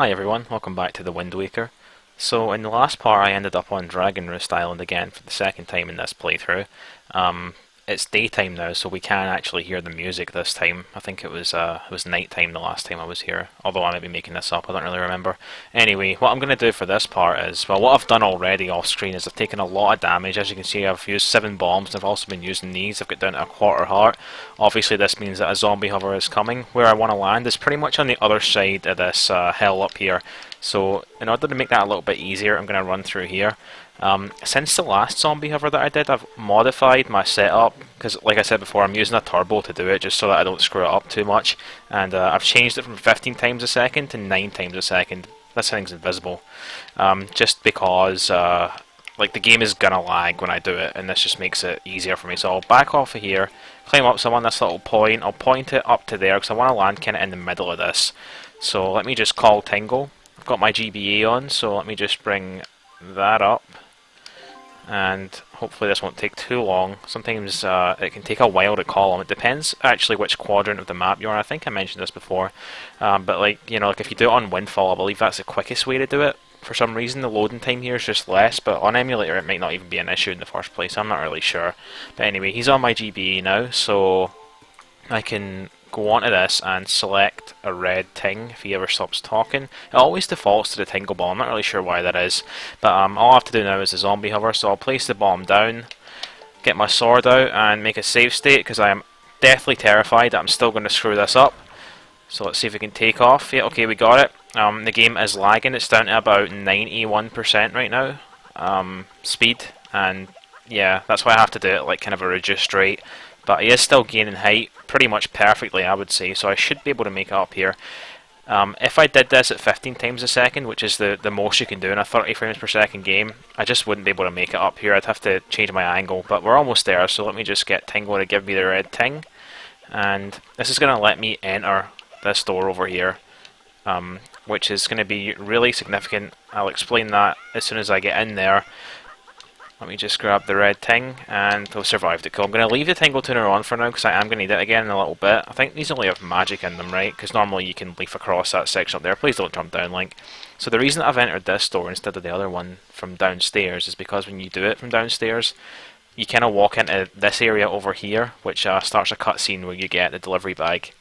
Hi everyone, welcome back to the Wind Waker. So in the last part I ended up on Dragon Roost Island again for the second time in this playthrough. It's daytime now, so we can actually hear the music this time. I think it was nighttime the last time I was here, although I might be making this up, I don't really remember. Anyway, what I'm going to do for this part is, well, what I've done already off screen is I've taken a lot of damage. As you can see, I've used 7 bombs and I've also been using these. I've got down to a quarter heart. Obviously this means that a zombie hover is coming. Where I want to land is pretty much on the other side of this hill up here. So in order to make that a little bit easier, I'm going to run through here. Since the last zombie hover that I did, I've modified my setup, because like I said before, I'm using a turbo to do it, just so that I don't screw it up too much. And I've changed it from 15 times a second to 9 times a second. This thing's invisible. Just because like the game is going to lag when I do it, and this just makes it easier for me. So I'll back off of here, climb up, so I'm on this little point. I'll point it up to there, because I want to land kind of in the middle of this. So let me just call Tingle. I've got my GBA on, so let me just bring that up. And hopefully this won't take too long. Sometimes it can take a while to call them. It depends actually which quadrant of the map you're on. I think I mentioned this before, but like like if you do it on Windfall, I believe that's the quickest way to do it. For some reason, the loading time here is just less, but on emulator it might not even be an issue in the first place. I'm not really sure. But anyway, he's on my GBA now, so I can go onto this and select a red ting if he ever stops talking. It always defaults to the tingle ball. I'm not really sure why that is, but all I have to do now is the zombie hover. So I'll place the bomb down, get my sword out and make a save state, because I am deathly terrified that I'm still going to screw this up. So let's see if we can take off. Yeah, okay, we got it. The game is lagging. It's down to about 91% right now, speed, and yeah, that's why I have to do it like kind of a reduced rate. But he is still gaining height pretty much perfectly, I would say, so I should be able to make it up here. If I did this at 15 times a second, which is the most you can do in a 30 frames per second game, I just wouldn't be able to make it up here. I'd have to change my angle, but we're almost there, so let me just get Tingle to give me the red ting. And this is going to let me enter this door over here, which is going to be really significant. I'll explain that as soon as I get in there. Let me just grab the red ting, and we've survived it. Cool. I'm going to leave the tingle tuner on for now, because I am going to need it again in a little bit. I think these only have magic in them, right? Because normally you can leaf across that section up there. Please don't jump down, Link. So the reason that I've entered this door instead of the other one from downstairs is because when you do it from downstairs, you kind of walk into this area over here, which starts a cutscene where you get the delivery bag.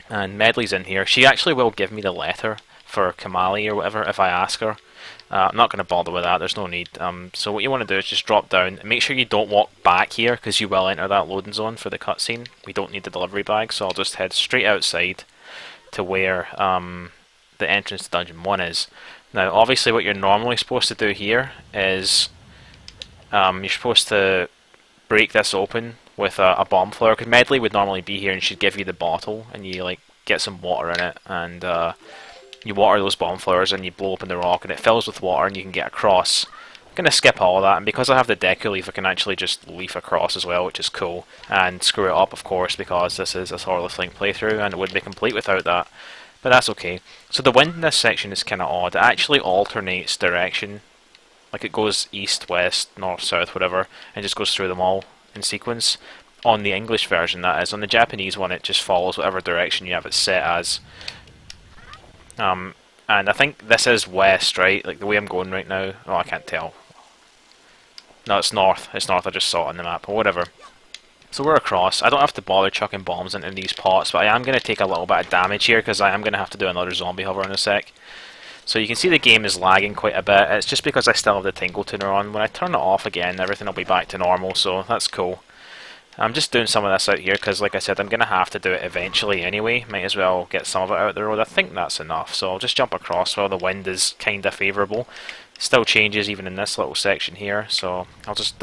And Medley's in here. She actually will give me the letter for Kamali or whatever if I ask her. I'm not going to bother with that, there's no need. So what you want to do is just drop down and make sure you don't walk back here, because you will enter that loading zone for the cutscene. We don't need the delivery bag, so I'll just head straight outside to where the entrance to Dungeon 1 is. Now obviously what you're normally supposed to do here is you're supposed to break this open with a bomb flower, because Medley would normally be here and she'd give you the bottle and you like get some water in it, and you water those bomb flowers and you blow open the rock and it fills with water and you can get across. I'm going to skip all of that, and because I have the Deku Leaf I can actually just leaf across as well, which is cool, and screw it up of course because this is a Swordless Link playthrough and it wouldn't be complete without that, but that's okay. So the wind in this section is kind of odd. It actually alternates direction, like it goes east, west, north, south, whatever, and just goes through them all in sequence. On the English version that is. On the Japanese one it just follows whatever direction you have it set as. And I think this is west, right? Like the way I'm going right now. Oh, I can't tell. No, it's north. It's north. I just saw it on the map, or whatever. So we're across. I don't have to bother chucking bombs into these pots, but I am going to take a little bit of damage here because I am going to have to do another zombie hover in a sec. So you can see the game is lagging quite a bit. It's just because I still have the tingle tuner on. When I turn it off again, everything will be back to normal, so that's cool. I'm just doing some of this out here because, like I said, I'm going to have to do it eventually anyway. Might as well get some of it out the road. I think that's enough, so I'll just jump across while the wind is kind of favourable. Still changes even in this little section here, so I'll just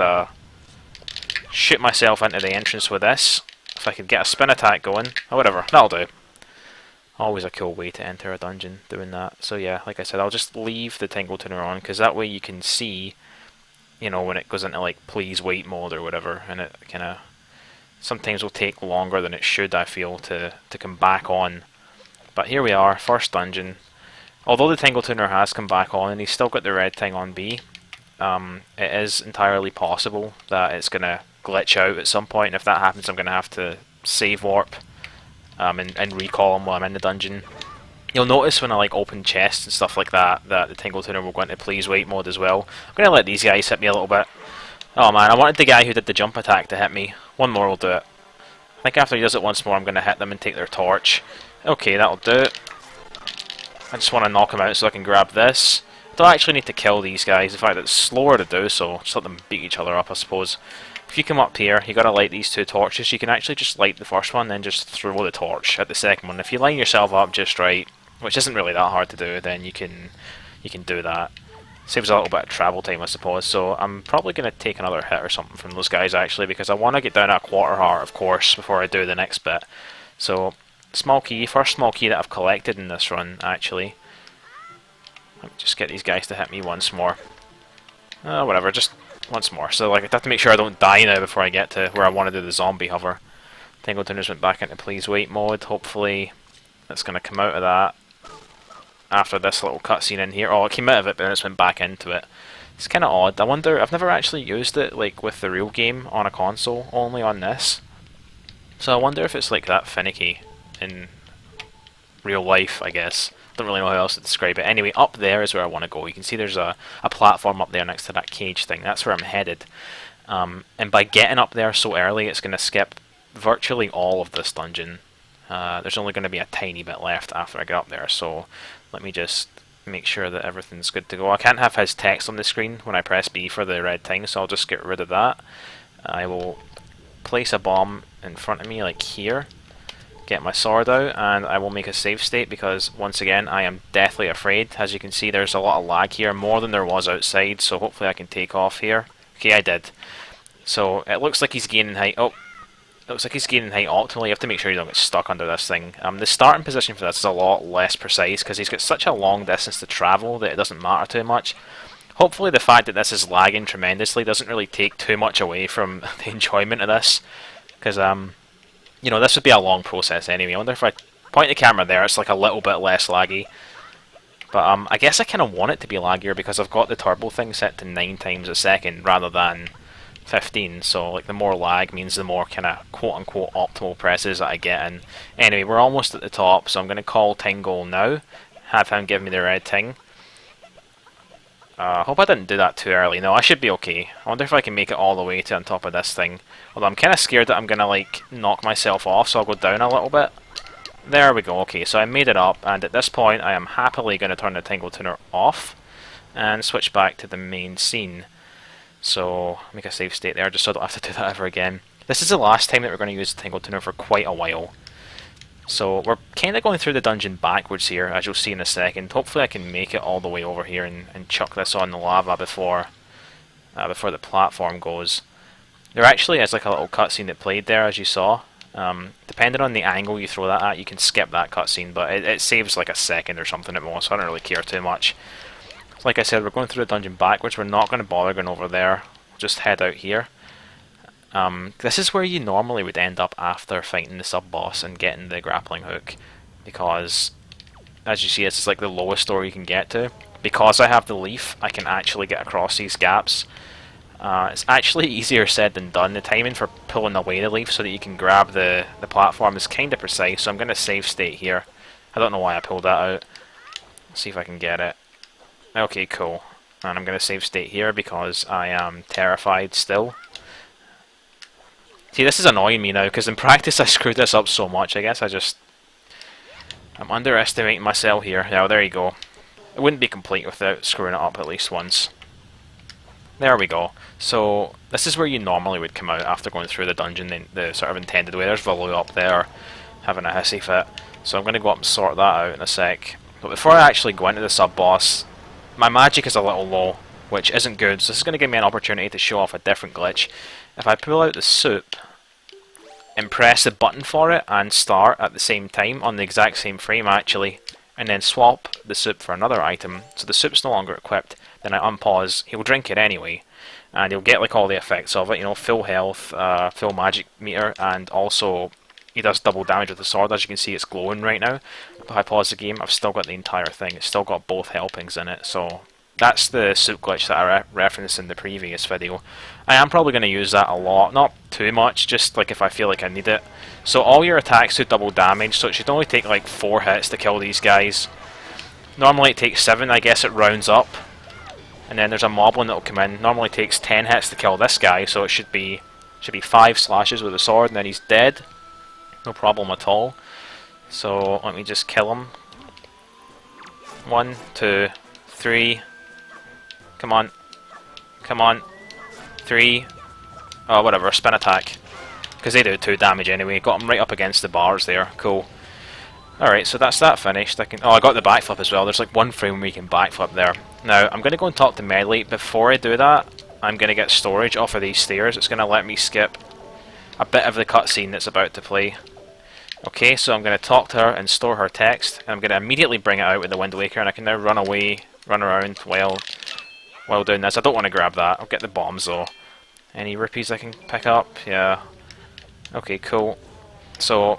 shoot myself into the entrance with this. If I could get a spin attack going, or whatever, that'll do. Always a cool way to enter a dungeon, doing that. So yeah, like I said, I'll just leave the tingle tuner on, because that way you can see, when it goes into like please wait mode or whatever, and it kind of sometimes will take longer than it should, I feel, to come back on. But here we are, first dungeon. Although the tingle tuner has come back on and he's still got the red thing on B, it is entirely possible that it's going to glitch out at some point, and if that happens I'm going to have to save warp and recall him while I'm in the dungeon. You'll notice when I like open chests and stuff like that, that the Tingle Tuner will go into please wait mode as well. I'm going to let these guys hit me a little bit. Oh man, I wanted the guy who did the jump attack to hit me. One more will do it. I think after he does it once more, I'm going to hit them and take their torch. Okay, that'll do it. I just want to knock him out so I can grab this. I don't actually need to kill these guys. In fact, it's slower to do so. Just let them beat each other up, I suppose. If you come up here, you got to light these two torches. You can actually just light the first one, then just throw the torch at the second one. If you line yourself up just right, which isn't really that hard to do, then you can do that. Saves a little bit of travel time, I suppose. So I'm probably going to take another hit or something from those guys actually, because I want to get down to a quarter heart, of course, before I do the next bit. So small key, first small key that I've collected in this run actually. Let me just get these guys to hit me once more. Whatever, just once more. So like I have to make sure I don't die now before I get to where I want to do the zombie hover. Tingle Tuners went back into please wait mode. Hopefully that's going to come out of that after this little cutscene in here. Oh, it came out of it, but then it's went back into it. It's kind of odd. I wonder, I've never actually used it like with the real game on a console, only on this. So I wonder if it's like that finicky in real life, I guess. Don't really know how else to describe it. Anyway, up there is where I want to go. You can see there's a platform up there next to that cage thing. That's where I'm headed. And by getting up there so early, it's going to skip virtually all of this dungeon. There's only going to be a tiny bit left after I get up there, so let me just make sure that everything's good to go. I can't have his text on the screen when I press B for the red thing, so I'll just get rid of that. I will place a bomb in front of me, like here, get my sword out, and I will make a save state because, once again, I am deathly afraid. As you can see, there's a lot of lag here, more than there was outside, so hopefully I can take off here. Okay, I did. So, it looks like he's gaining height. Oh, looks like he's gaining height optimally. You have to make sure you don't get stuck under this thing. The starting position for this is a lot less precise because he's got such a long distance to travel that it doesn't matter too much. Hopefully the fact that this is lagging tremendously doesn't really take too much away from the enjoyment of this, because you know, this would be a long process anyway. I wonder if I point the camera there, it's like a little bit less laggy. But I guess I kind of want it to be laggier because I've got the turbo thing set to 9 times a second rather than 15, so like the more lag means the more kind of quote-unquote optimal presses that I get in. Anyway, we're almost at the top, so I'm going to call Tingle now, have him give me the red ting. I hope I didn't do that too early. No, I should be okay. I wonder if I can make it all the way to on top of this thing. Although I'm kind of scared that I'm going to like knock myself off, so I'll go down a little bit. There we go, okay, so I made it up, and at this point I am happily going to turn the Tingle Tuner off and switch back to the main scene. So, make a save state there just so I don't have to do that ever again. This is the last time that we're going to use the Tingle Tuner for quite a while. So, we're kind of going through the dungeon backwards here, as you'll see in a second. Hopefully I can make it all the way over here and chuck this on the lava before the platform goes. There actually is like a little cutscene that played there, as you saw. Depending on the angle you throw that at, you can skip that cutscene, but it saves like a second or something at most, so I don't really care too much. Like I said, we're going through the dungeon backwards. We're not going to bother going over there. We'll just head out here. This is where you normally would end up after fighting the sub-boss and getting the grappling hook, because, as you see, it's like the lowest store you can get to. Because I have the leaf, I can actually get across these gaps. It's actually easier said than done. The timing for pulling away the leaf so that you can grab the platform is kind of precise, so I'm going to save state here. I don't know why I pulled that out. Let's see if I can get it. Okay, cool. And I'm going to save state here because I am terrified still. See, this is annoying me now because in practice I screwed this up so much. I guess I'm underestimating myself here. Yeah, well, there you go. It wouldn't be complete without screwing it up at least once. There we go. So, this is where you normally would come out after going through the dungeon the sort of intended way. There's Volu up there having a hissy fit. So I'm going to go up and sort that out in a sec. But before I actually go into the sub-boss, my magic is a little low, which isn't good, so this is going to give me an opportunity to show off a different glitch. If I pull out the soup and press the button for it and start at the same time, on the exact same frame actually, and then swap the soup for another item, so the soup's no longer equipped, then I unpause, he'll drink it anyway, and he'll get like all the effects of it, you know, full health, full magic meter, and also he does double damage with the sword. As you can see, it's glowing right now. If I pause the game, I've still got the entire thing. It's still got both helpings in it, so that's the soup glitch that I referenced in the previous video. I am probably going to use that a lot, not too much, just like if I feel like I need it. So all your attacks do double damage, so it should only take like 4 hits to kill these guys. Normally it takes 7, I guess it rounds up. And then there's a moblin that will come in. Normally it takes 10 hits to kill this guy, so it should be 5 slashes with a sword, and then he's dead. No problem at all. So let me just kill him. 1, 2, 3. Come on. Come on. 3. Oh, whatever. Spin attack. Because they do 2 damage anyway. Got him right up against the bars there. Cool. Alright, so that's that finished. I got the backflip as well. There's like one frame where you can backflip there. Now, I'm going to go and talk to Melly. Before I do that, I'm going to get storage off of these stairs. It's going to let me skip a bit of the cutscene that's about to play. Okay, so I'm going to talk to her and store her text. And I'm going to immediately bring it out with the Wind Waker, and I can now run away, run around while doing this. I don't want to grab that. I'll get the bombs though. Any rupees I can pick up? Yeah. Okay, cool. So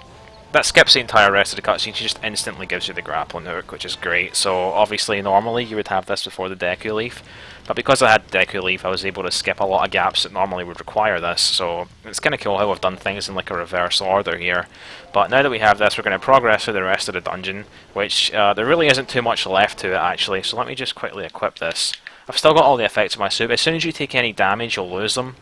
that skips the entire rest of the cutscene. She just instantly gives you the grappling hook, which is great. So obviously normally you would have this before the Deku Leaf, but because I had Deku Leaf I was able to skip a lot of gaps that normally would require this. So it's kind of cool how I've done things in like a reverse order here. But now that we have this, we're going to progress through the rest of the dungeon, which there really isn't too much left to it actually. So let me just quickly equip this. I've still got all the effects of my soup. As soon as you take any damage you'll lose them.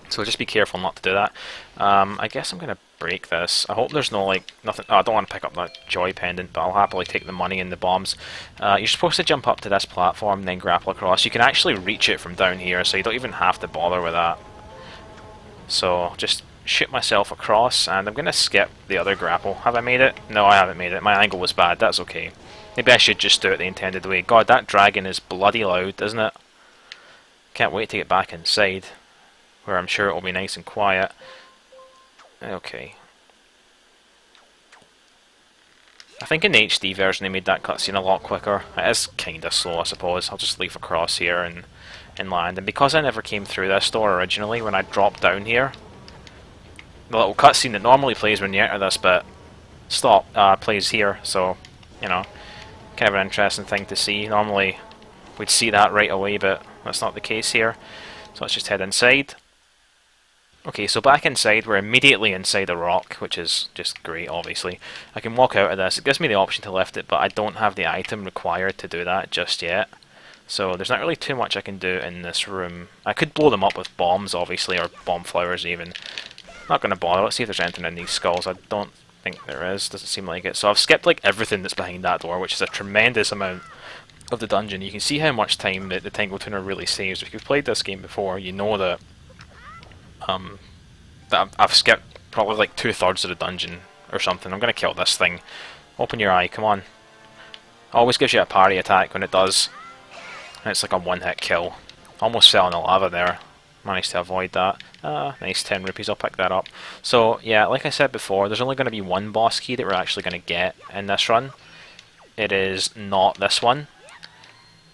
So just be careful not to do that. I guess I'm going to break this. I hope there's no like nothing. Oh, I don't want to pick up that joy pendant, but I'll happily take the money and the bombs. You're supposed to jump up to this platform and then grapple across. You can actually reach it from down here, so you don't even have to bother with that. So just shoot myself across, and I'm going to skip the other grapple. Have I made it? No, I haven't made it. My angle was bad. That's okay. Maybe I should just do it the intended way. God, that dragon is bloody loud, isn't it? Can't wait to get back inside, where I'm sure it will be nice and quiet. Okay. I think in the HD version they made that cutscene a lot quicker. It is kinda slow, I suppose. I'll just leave across here and land. And because I never came through this door originally, when I dropped down here, the little cutscene that normally plays when you enter this bit plays here. So, you know, kind of an interesting thing to see. Normally we'd see that right away, but that's not the case here. So let's just head inside. Okay, so back inside, we're immediately inside a rock, which is just great, obviously. I can walk out of this. It gives me the option to lift it, but I don't have the item required to do that just yet. So there's not really too much I can do in this room. I could blow them up with bombs, obviously, or bomb flowers even. Not going to bother. Let's see if there's anything in these skulls. I don't think there is. Doesn't seem like it. So I've skipped like everything that's behind that door, which is a tremendous amount of the dungeon. You can see how much time that the Tangle Tuner really saves. If you've played this game before, you know that I've skipped probably like 2/3 of the dungeon or something. I'm gonna kill this thing. Open your eye, come on. Always gives you a parry attack when it does. And it's like a one-hit kill. Almost fell in the lava there. Managed to avoid that. Nice 10 rupees, I'll pick that up. So yeah, like I said before, there's only going to be one boss key that we're actually going to get in this run. It is not this one.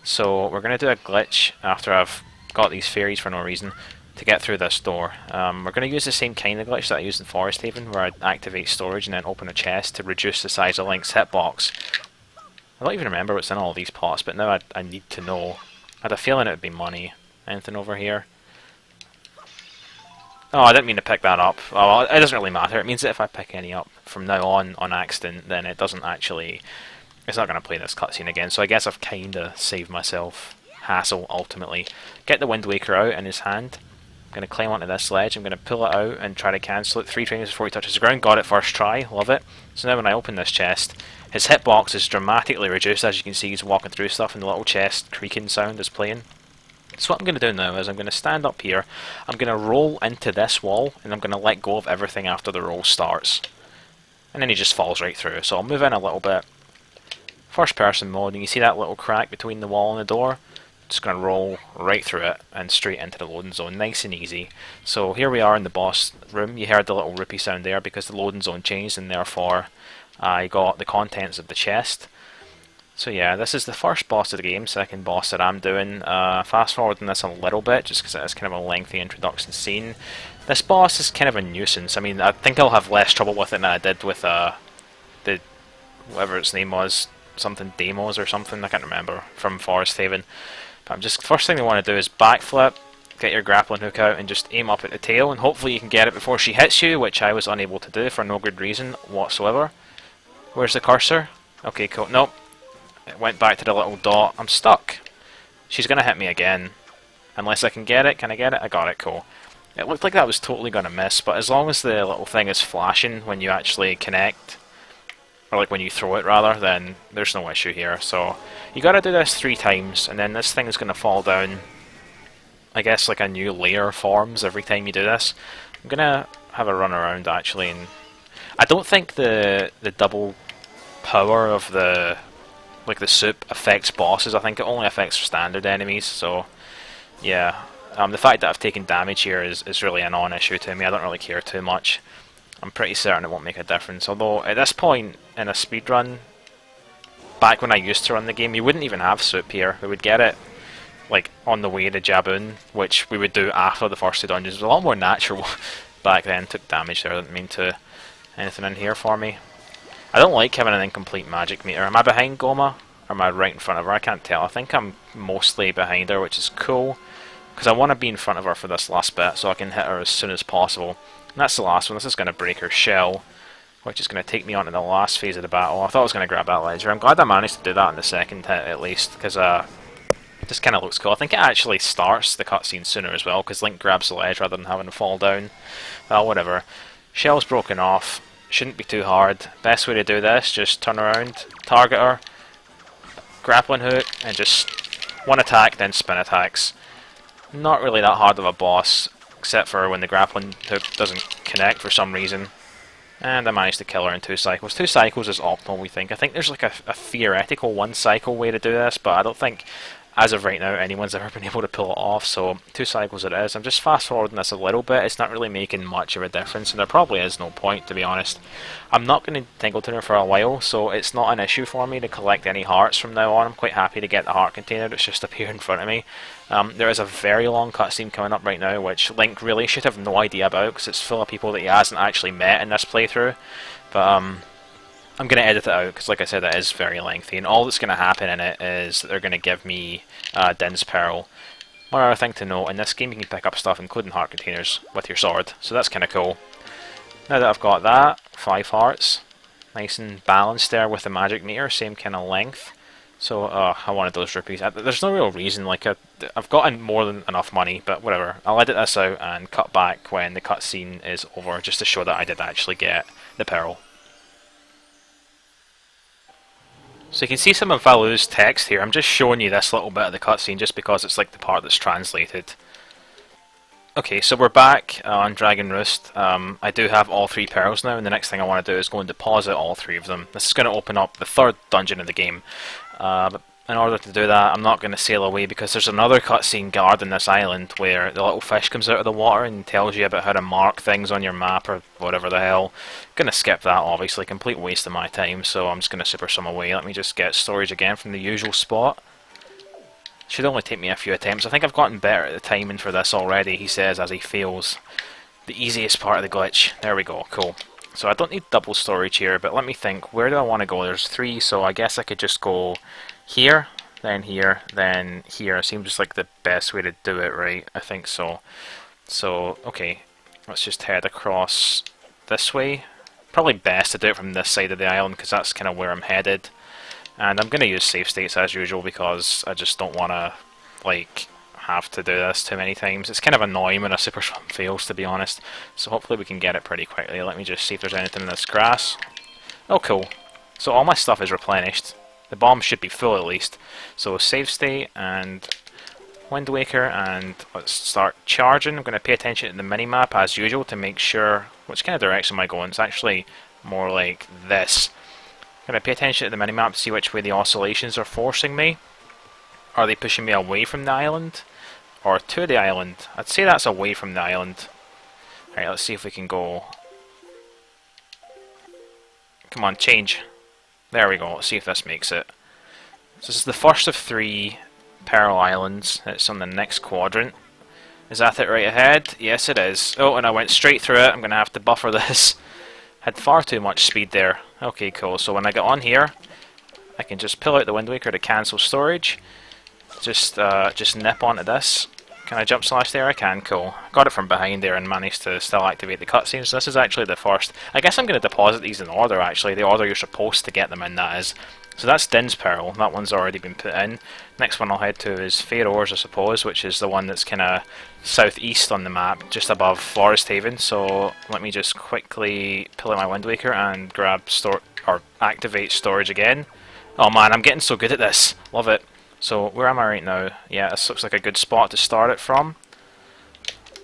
So we're going to do a glitch after I've got these fairies for no reason to get through this door. We're going to use the same kind of glitch that I used in Forest Haven, where I activate storage and then open a chest to reduce the size of Link's hitbox. I don't even remember what's in all these pots, but now I need to know. I had a feeling it would be money. Anything over here? Oh, I didn't mean to pick that up. Oh, well, it doesn't really matter. It means that if I pick any up from now on accident, then it doesn't actually... It's not going to play this cutscene again, so I guess I've kinda saved myself hassle, ultimately. Get the Wind Waker out in his hand. I'm going to climb onto this ledge, I'm going to pull it out and try to cancel it 3 frames before he touches the ground. Got it first try, love it. So now when I open this chest, his hitbox is dramatically reduced. As you can see, he's walking through stuff and the little chest creaking sound is playing. So what I'm going to do now is I'm going to stand up here, I'm going to roll into this wall, and I'm going to let go of everything after the roll starts. And then he just falls right through. So I'll move in a little bit. First person mode, and you see that little crack between the wall and the door? Just going to roll right through it and straight into the loading zone, nice and easy. So here we are in the boss room. You heard the little rupee sound there because the loading zone changed, and therefore I got the contents of the chest. So yeah, this is the first boss of the game, second boss that I'm doing. Fast forwarding this a little bit, just because it is kind of a lengthy introduction scene. This boss is kind of a nuisance. I mean, I think I'll have less trouble with it than I did with the whatever its name was, something Demos or something, I can't remember, from Forest Haven. Just first thing you want to do is backflip, get your grappling hook out and just aim up at the tail, and hopefully you can get it before she hits you, which I was unable to do for no good reason whatsoever. Where's the cursor? Okay, cool. Nope. It went back to the little dot. I'm stuck. She's going to hit me again. Unless I can get it. Can I get it? I got it. Cool. It looked like that was totally going to miss, but as long as the little thing is flashing when you actually connect, or like when you throw it rather, then there's no issue here. So you got to do this 3 times, and then this thing is going to fall down. I guess like a new layer forms every time you do this. I'm going to have a run around actually, and I don't think the double power of the soup affects bosses. I think it only affects standard enemies. So yeah, the fact that I've taken damage here is really a non-issue to me. I don't really care too much. I'm pretty certain it won't make a difference. Although at this point in a speedrun, back when I used to run the game, you wouldn't even have soup here. We would get it like on the way to Jaboon, which we would do after the first 2 dungeons. It was a lot more natural back then. Took damage there. I didn't mean to. Anything in here for me? I don't like having an incomplete magic meter. Am I behind Goma? Or am I right in front of her? I can't tell. I think I'm mostly behind her, which is cool, because I want to be in front of her for this last bit so I can hit her as soon as possible. And that's the last one. This is going to break her shell, which is going to take me on to the last phase of the battle. I thought I was going to grab that ledger. I'm glad I managed to do that in the second hit at least, because it just kind of looks cool. I think it actually starts the cutscene sooner as well, because Link grabs the ledge rather than having to fall down. Well, whatever. Shell's broken off. Shouldn't be too hard. Best way to do this, just turn around, target her, grappling hook, and just one attack, then spin attacks. Not really that hard of a boss, except for when the grappling hook doesn't connect for some reason. And I managed to kill her in 2 cycles. 2 cycles is optimal, we think. I think there's like a theoretical 1 cycle way to do this, but I don't think, as of right now, anyone's ever been able to pull it off, so 2 cycles it is. I'm just fast forwarding this a little bit. It's not really making much of a difference, and there probably is no point, to be honest. I'm not going to tingle to her for a while, so it's not an issue for me to collect any hearts from now on. I'm quite happy to get the heart container that's just up here in front of me. There is a very long cutscene coming up right now, which Link really should have no idea about, because it's full of people that he hasn't actually met in this playthrough. But I'm going to edit it out, because like I said, it is very lengthy, and all that's going to happen in it is that they're going to give me Din's Pearl. One other thing to note, in this game you can pick up stuff, including heart containers, with your sword, so that's kind of cool. Now that I've got that, 5 hearts, nice and balanced there with the magic meter, same kind of length. So, I wanted those rupees. There's no real reason, like, I've gotten more than enough money, but whatever. I'll edit this out and cut back when the cutscene is over, just to show that I did actually get the pearl. So you can see some of Valu's text here. I'm just showing you this little bit of the cutscene just because it's like the part that's translated. Okay, so we're back on Dragon Roost. I do have all 3 pearls now, and the next thing I want to do is go and deposit all 3 of them. This is going to open up the 3rd dungeon of the game. But in order to do that, I'm not going to sail away, because there's another cutscene guarding this island where the little fish comes out of the water and tells you about how to mark things on your map or whatever the hell. Going to skip that, obviously. Complete waste of my time, so I'm just going to super some away. Let me just get storage again from the usual spot. Should only take me a few attempts. I think I've gotten better at the timing for this already, he says as he fails. The easiest part of the glitch. There we go, cool. So I don't need double storage here, but let me think. Where do I want to go? There's 3, so I guess I could just go here, then here, then here. Seems like the best way to do it, right? I think so. So, okay. Let's just head across this way. Probably best to do it from this side of the island, because that's kind of where I'm headed. And I'm going to use save states as usual, because I just don't want to, like, have to do this too many times. It's kind of annoying when a super swim fails, to be honest. So hopefully we can get it pretty quickly. Let me just see if there's anything in this grass. Oh, cool. So all my stuff is replenished. The bomb should be full at least. So save state and Wind Waker, and let's start charging. I'm going to pay attention to the minimap as usual to make sure which kind of direction am I going. It's actually more like this. I'm going to pay attention to the minimap to see which way the oscillations are forcing me. Are they pushing me away from the island or to the island? I'd say that's away from the island. Alright, let's see if we can go. Come on, change. There we go. Let's see if this makes it. So this is the first of 3 Pearl Islands. It's on the next quadrant. Is that it right ahead? Yes, it is. Oh, and I went straight through it. I'm going to have to buffer this. Had far too much speed there. Okay, cool. So when I get on here, I can just pull out the Wind Waker to cancel storage. just nip onto this. Can I jump slash there? I can, cool. Got it from behind there and managed to still activate the cutscenes. So this is actually the first. I guess I'm going to deposit these in order actually, the order you're supposed to get them in, that is. So that's Din's Pearl, that one's already been put in. Next one I'll head to is Faroes, I suppose, which is the one that's kind of southeast on the map, just above Forest Haven. So let me just quickly pull out my Wind Waker and grab or activate storage again. Oh man, I'm getting so good at this. Love it. So where am I right now? Yeah, this looks like a good spot to start it from.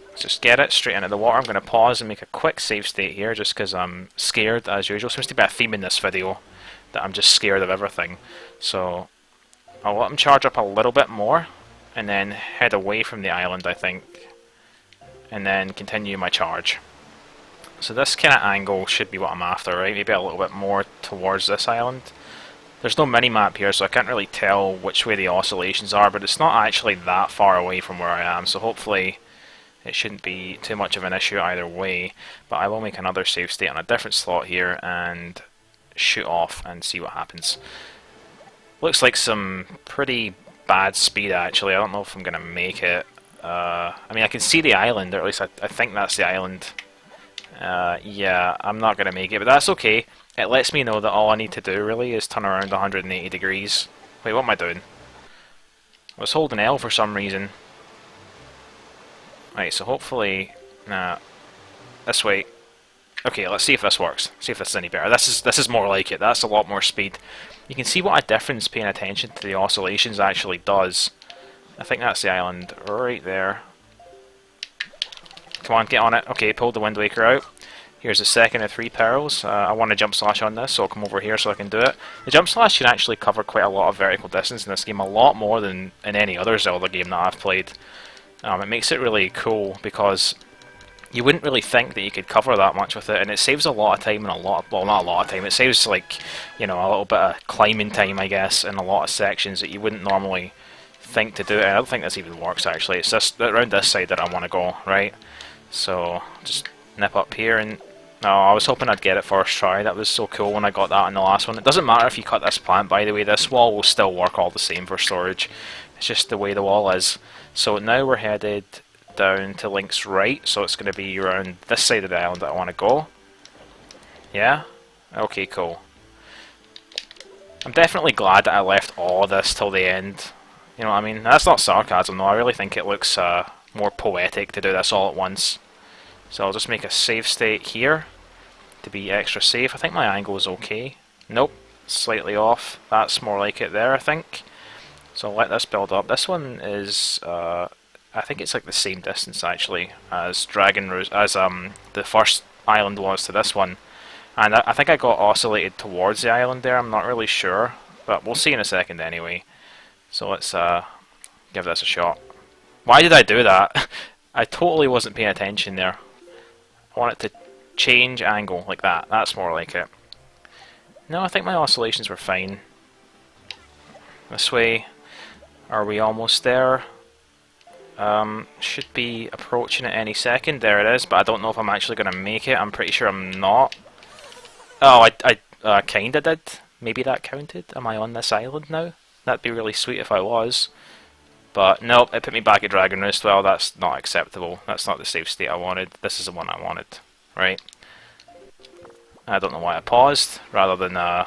Let's just get it straight into the water. I'm going to pause and make a quick save state here just because I'm scared as usual. Seems to be a theme in this video that I'm just scared of everything. So I'll let him charge up a little bit more and then head away from the island, I think, and then continue my charge. So this kind of angle should be what I'm after, right? Maybe a little bit more towards this island. There's no mini-map here, so I can't really tell which way the oscillations are, but it's not actually that far away from where I am, so hopefully it shouldn't be too much of an issue either way. But I will make another save state on a different slot here and shoot off and see what happens. Looks like some pretty bad speed actually. I don't know if I'm going to make it. I mean, I can see the island, or at least I think that's the island. Yeah, I'm not going to make it, but that's okay. It lets me know that all I need to do really is turn around 180 degrees. Wait, what am I doing? I was holding L for some reason. Right, so hopefully... Nah. This way. Okay, let's see if this works. See if this is any better. This is more like it. That's a lot more speed. You can see what a difference paying attention to the oscillations actually does. I think that's the island right there. Come on, get on it. Okay, pulled the Wind Waker out. Here's the second of 3 perils. I want to jump slash on this, so I'll come over here so I can do it. The jump slash can actually cover quite a lot of vertical distance in this game, a lot more than in any other Zelda game that I've played. It makes it really cool because you wouldn't really think that you could cover that much with it, and it saves a lot of time and well, not a lot of time, it saves, like, you know, a little bit of climbing time, I guess, in a lot of sections that you wouldn't normally think to do it. And I don't think this even works actually. It's just around this side that I want to go, right? So just nip up here, and no, I was hoping I'd get it first try. That was so cool when I got that in the last one. It doesn't matter if you cut this plant, by the way, this wall will still work all the same for storage. It's just the way the wall is. So now we're headed down to Link's right, so it's going to be around this side of the island that I want to go. Yeah? Okay, cool. I'm definitely glad that I left all of this till the end. You know what I mean? That's not sarcasm though, I really think it looks more poetic to do this all at once. So I'll just make a save state here to be extra safe. I think my angle is okay. Nope, slightly off. That's more like it there, I think. So I'll let this build up. This one is, I think it's like the same distance actually as the first island was to this one. And I think I got oscillated towards the island there. I'm not really sure, but we'll see in a second anyway. So let's give this a shot. Why did I do that? I totally wasn't paying attention there. I want it to change angle like that. That's more like it. No, I think my oscillations were fine. This way. Are we almost there? Should be approaching it any second. There it is, but I don't know if I'm actually going to make it. I'm pretty sure I'm not. Oh, I kinda did. Maybe that counted. Am I on this island now? That'd be really sweet if I was. But nope, it put me back at Dragon Roost. Well, that's not acceptable. That's not the save state I wanted. This is the one I wanted. Right? I don't know why I paused, rather than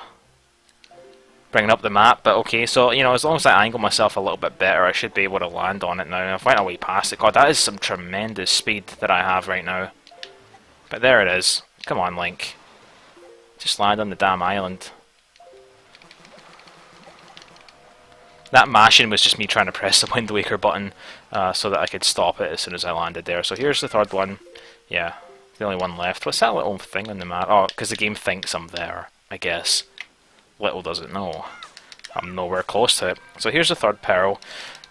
bringing up the map, but okay, so, you know, as long as I angle myself a little bit better, I should be able to land on it now. I've went away past it. God, that is some tremendous speed that I have right now. But there it is. Come on, Link. Just land on the damn island. That mashing was just me trying to press the Wind Waker button so that I could stop it as soon as I landed there. So here's the third one. Yeah, the only one left. What's that little thing on the map? Oh, because the game thinks I'm there, I guess. Little does it know. I'm nowhere close to it. So here's the third peril.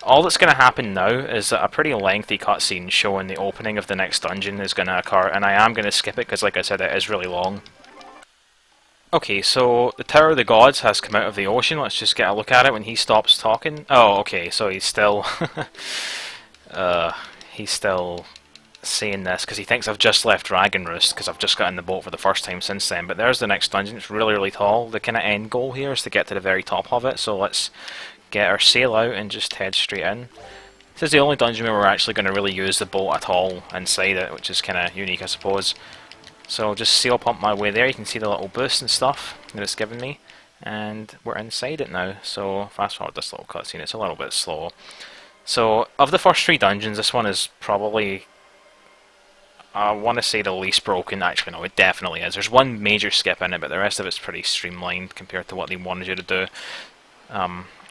All that's going to happen now is that a pretty lengthy cutscene showing the opening of the next dungeon is going to occur, and I am going to skip it because, like I said, it is really long. Okay, so the Tower of the Gods has come out of the ocean. Let's just get a look at it when he stops talking. Oh, okay, so he's still... he's still saying this because he thinks I've just left Dragon Roost because I've just got in the boat for the first time since then. But there's the next dungeon. It's really, really tall. The kind of end goal here is to get to the very top of it, so let's get our sail out and just head straight in. This is the only dungeon where we're actually going to really use the boat at all inside it, which is kind of unique, I suppose. So I'll just sail pump my way there. You can see the little boost and stuff that it's given me, and we're inside it now. So fast forward this little cutscene, it's a little bit slow. So of the first 3 dungeons, this one is probably, I want to say, the least broken. Actually no, it definitely is. There's one major skip in it, but the rest of it's pretty streamlined compared to what they wanted you to do.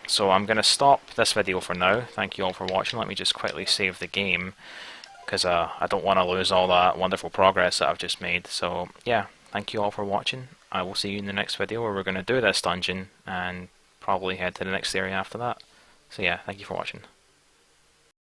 So I'm going to stop this video for now. Thank you all for watching. Let me just quickly save the game, because I don't want to lose all that wonderful progress that I've just made. So yeah, thank you all for watching. I will see you in the next video where we're going to do this dungeon and probably head to the next area after that. So yeah, thank you for watching.